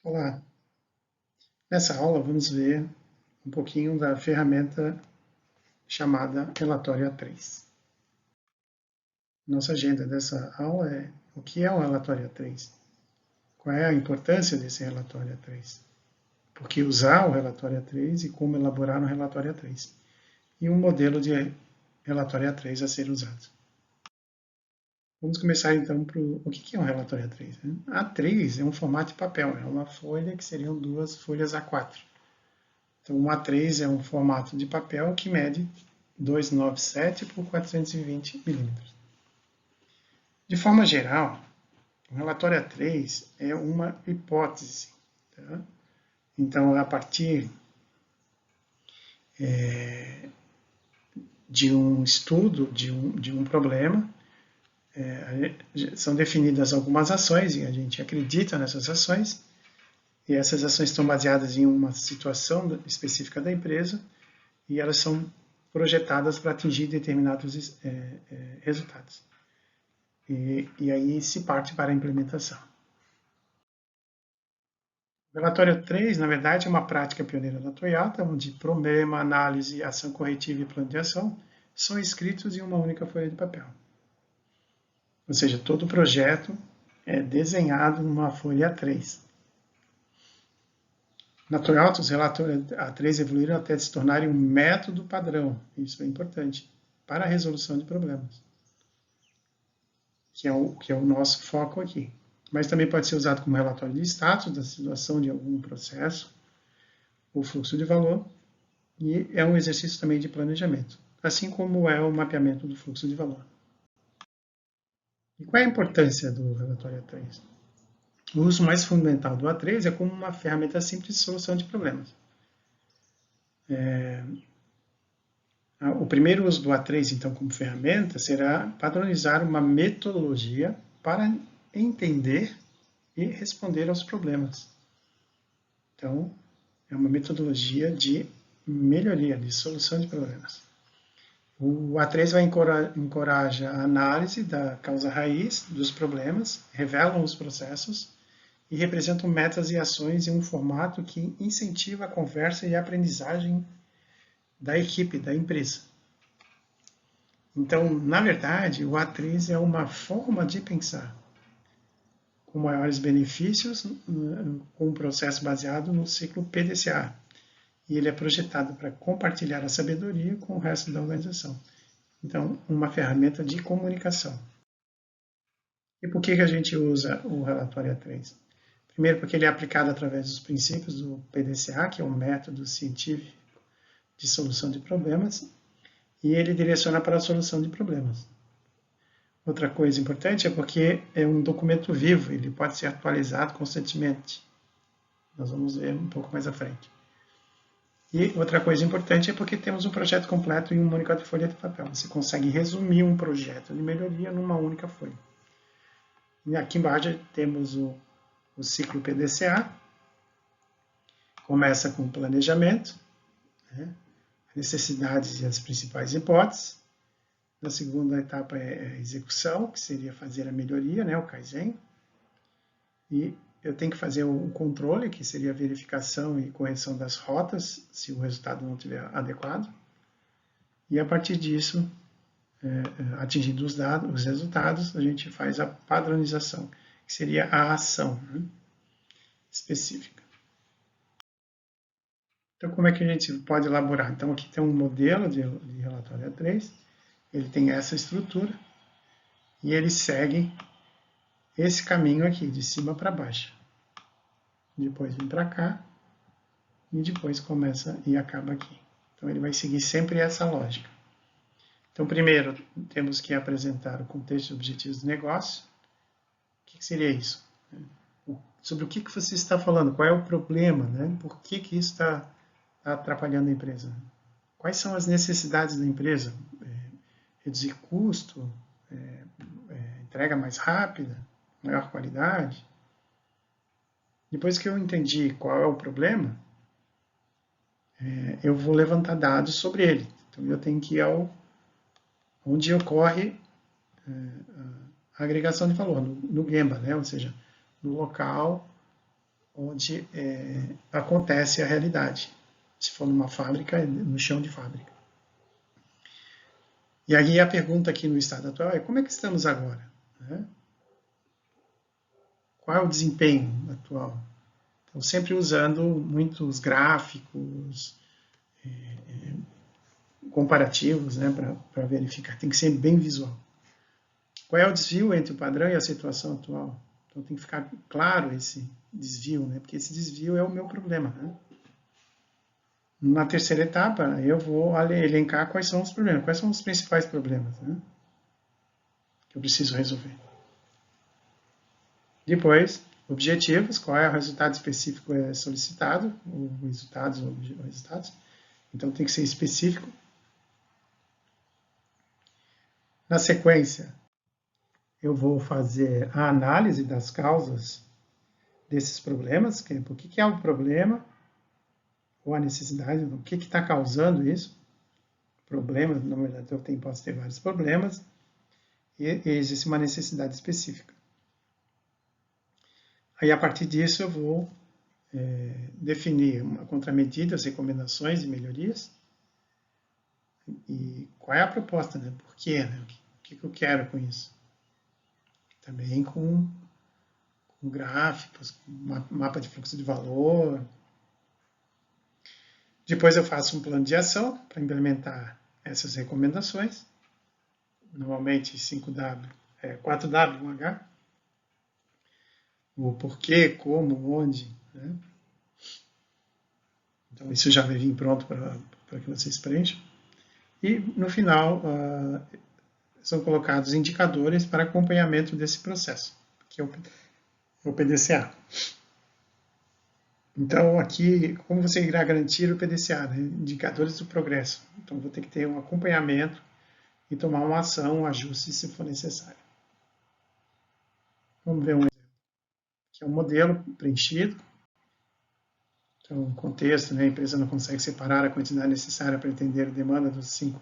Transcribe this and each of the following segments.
Olá, nessa aula vamos ver um pouquinho da ferramenta chamada Relatório A3. Nossa agenda dessa aula é o que é o Relatório A3? Qual é a importância desse Relatório A3? Por que usar o Relatório A3 e como elaborar um Relatório A3? E um modelo de Relatório A3 a ser usado. Vamos começar então por o que é um Relatório A3? A3 é um formato de papel, é uma folha que seriam duas folhas A4. Então, um A3 é um formato de papel que mede 297 por 420 milímetros. De forma geral, o relatório A3 é uma hipótese. Tá? Então, a partir de um estudo de um problema, são definidas algumas ações e a gente acredita nessas ações, e essas ações estão baseadas em uma situação específica da empresa e elas são projetadas para atingir determinados resultados. E aí se parte para a implementação. O relatório 3, na verdade, é uma prática pioneira da Toyota, onde problema, análise, ação corretiva e plano de ação são escritos em uma única folha de papel. Ou seja, todo o projeto é desenhado numa folha A3. Na Toyota, os relatórios A3 evoluíram até se tornarem um método padrão, isso é importante, para a resolução de problemas, que é o nosso foco aqui. Mas também pode ser usado como relatório de status da situação de algum processo, o fluxo de valor, e é um exercício também de planejamento, assim como é o mapeamento do fluxo de valor. E qual é a importância do relatório A3? O uso mais fundamental do A3 é como uma ferramenta simples de solução de problemas. O primeiro uso do A3, então, como ferramenta, será padronizar uma metodologia para entender e responder aos problemas. Então, é uma metodologia de melhoria, de solução de problemas. O A3 vai encorajar a análise da causa raiz dos problemas, revelam os processos e representam metas e ações em um formato que incentiva a conversa e a aprendizagem da equipe, da empresa. Então, na verdade, o A3 é uma forma de pensar com maiores benefícios, com um processo baseado no ciclo PDCA. E ele é projetado para compartilhar a sabedoria com o resto da organização. Então, uma ferramenta de comunicação. E por que a gente usa o relatório A3? Primeiro, porque ele é aplicado através dos princípios do PDCA, que é um método científico de solução de problemas, e ele direciona para a solução de problemas. Outra coisa importante é porque é um documento vivo, ele pode ser atualizado constantemente. Nós vamos ver um pouco mais à frente. E outra coisa importante é porque temos um projeto completo em uma única folha de papel. Você consegue resumir um projeto de melhoria numa única folha. E aqui embaixo temos o ciclo PDCA. Começa com planejamento, né, necessidades e as principais hipóteses. Na segunda etapa é a execução, que seria fazer a melhoria, né, o Kaizen. E eu tenho que fazer o controle, que seria a verificação e correção das rotas, se o resultado não estiver adequado. E a partir disso, atingindo os resultados, a gente faz a padronização, que seria a ação, né, específica. Então, como é que a gente pode elaborar? Então, aqui tem um modelo de relatório A3, ele tem essa estrutura, e ele segue esse caminho aqui, de cima para baixo. Depois vem para cá, e depois começa e acaba aqui. Então, ele vai seguir sempre essa lógica. Então, primeiro, temos que apresentar o contexto e objetivos do negócio. O que seria isso? Sobre o que você está falando? Qual é o problema? Né? Por que isso está atrapalhando a empresa? Quais são as necessidades da empresa? Reduzir custo? Entrega mais rápida? Maior qualidade? Depois que eu entendi qual é o problema, eu vou levantar dados sobre ele. Então, eu tenho que ir onde ocorre a agregação de valor, no Gemba, né? Ou seja, no local onde acontece a realidade. Se for numa fábrica, no chão de fábrica. E aí a pergunta aqui no estado atual é como é que estamos agora? Né? Qual é o desempenho atual? Então, sempre usando muitos gráficos, comparativos, né, para verificar. Tem que ser bem visual. Qual é o desvio entre o padrão e a situação atual? Então tem que ficar claro esse desvio, né, porque esse desvio é o meu problema. Né? Na terceira etapa, eu vou elencar quais são os problemas, quais são os principais problemas, né, que eu preciso resolver. Depois, objetivos, qual é o resultado específico solicitado, os resultados. Então tem que ser específico. Na sequência, eu vou fazer a análise das causas desses problemas, por que é o problema, ou a necessidade, o que está causando isso. Problema, na verdade, eu posso ter vários problemas, e existe uma necessidade específica. Aí, a partir disso, eu vou definir uma contramedida, as recomendações e melhorias, e qual é a proposta, né? Por quê? Né? O que eu quero com isso? Também com gráficos, com mapa de fluxo de valor. Depois eu faço um plano de ação para implementar essas recomendações. Normalmente 5W, 4W, 1H. O porquê, como, onde. Né? Então isso já vai vir pronto para que vocês preencham. E no final são colocados indicadores para acompanhamento desse processo, que é o PDCA. Então, aqui, como você irá garantir o PDCA? Né? Indicadores do progresso. Então, vou ter que ter um acompanhamento e tomar uma ação, um ajuste, se for necessário. Vamos ver um exemplo. Aqui é um modelo preenchido. Então, contexto, né? A empresa não consegue separar a quantidade necessária para atender a demanda dos 5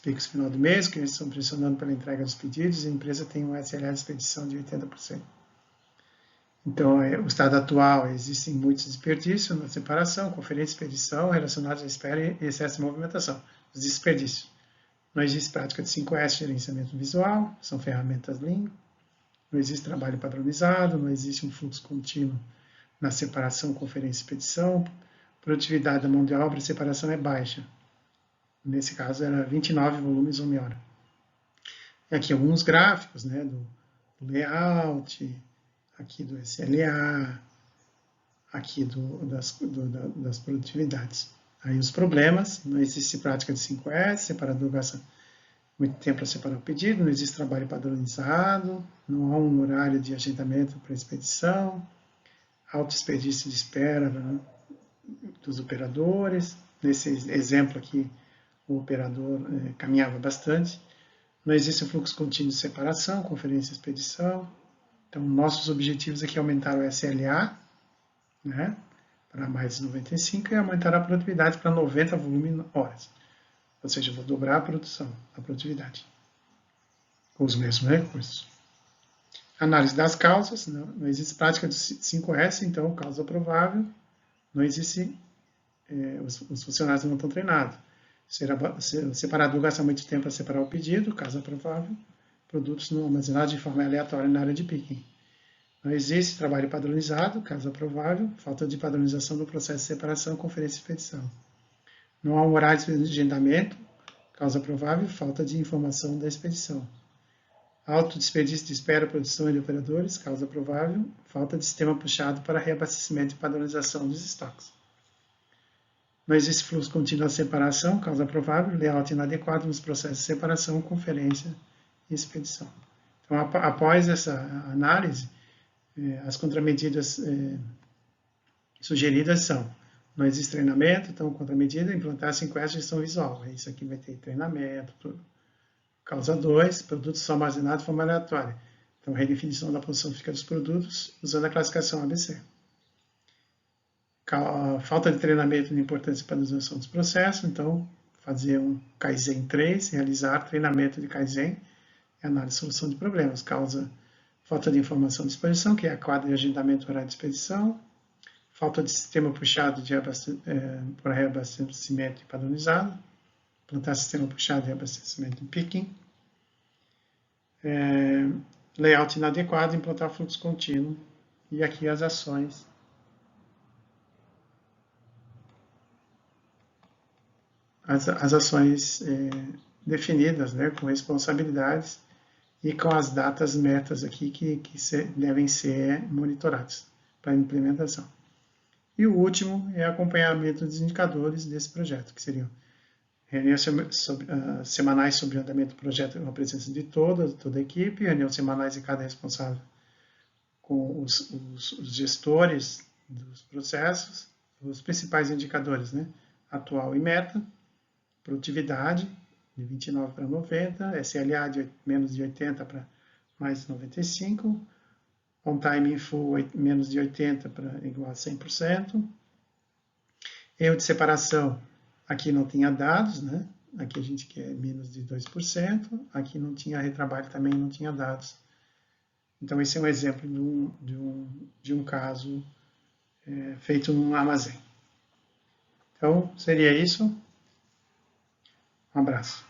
picos final do mês, que eles estão pressionando pela entrega dos pedidos, e a empresa tem um SLA de expedição de 80%. Então, o estado atual, existem muitos desperdícios na separação, conferência e expedição relacionados à espera e excesso de movimentação. Os desperdícios. Não existe prática de 5S, gerenciamento visual, são ferramentas Lean. Não existe trabalho padronizado, não existe um fluxo contínuo na separação, conferência e expedição. Produtividade da mão de obra e separação é baixa. Nesse caso, era 29 volumes ou hora. E aqui alguns gráficos, né, do layout, aqui do SLA, aqui das produtividades. Aí os problemas, não existe prática de 5S, separador gasta muito tempo para separar o pedido, não existe trabalho padronizado, não há um horário de agendamento para expedição, alto desperdício de espera, né, dos operadores. Nesse exemplo aqui, o operador caminhava bastante. Não existe um fluxo contínuo de separação, conferência e expedição. Então, nossos objetivos aqui é aumentar o SLA, né, para mais de 95 e aumentar a produtividade para 90 volume horas. Ou seja, eu vou dobrar a produtividade, com os mesmos recursos. Análise das causas, não existe prática de 5S, então causa provável, não existe, os funcionários não estão treinados. O separador gasta muito tempo para separar o pedido, causa provável, produtos não armazenados de forma aleatória na área de picking. Não existe trabalho padronizado, caso provável, falta de padronização do processo de separação, conferência e expedição. Não há um horário de agendamento, causa provável, falta de informação da expedição. Alto desperdício de espera, produção e de operadores, causa provável, falta de sistema puxado para reabastecimento e padronização dos estoques. Não existe fluxo contínuo de separação, causa provável, layout inadequado nos processos de separação, conferência e expedição. Então, após essa análise, as contramedidas sugeridas são: não existe treinamento, então contramedida, implantar 5S gestão visual. Isso aqui vai ter treinamento, tudo. Causa 2, produtos são armazenados de forma aleatória. Então, redefinição da posição física dos produtos usando a classificação ABC. Falta de treinamento de importância e padronização dos processos, então fazer um Kaizen 3, realizar treinamento de Kaizen e análise e solução de problemas. Causa falta de informação de expedição, que é a quadra de agendamento horário de expedição. falta de sistema puxado por reabastecimento padronizado, implantar sistema puxado de reabastecimento em picking, layout inadequado, implantar fluxo contínuo, e aqui as ações. As ações definidas, né, com responsabilidades e com as datas metas aqui que devem ser monitoradas para a implementação. E o último é acompanhamento dos indicadores desse projeto, que seriam reuniões semanais sobre o andamento do projeto com a presença de toda a equipe, reuniões semanais de cada responsável com os gestores dos processos, os principais indicadores, né, atual e meta, produtividade, de 29 para 90, SLA de menos de 80 para mais de 95, on time in full menos de 80 para igual a 100%, erro de separação, aqui não tinha dados, né? Aqui a gente quer menos de 2%, aqui não tinha retrabalho, também não tinha dados. Então esse é um exemplo de um caso feito num armazém. Então seria isso. Um abraço.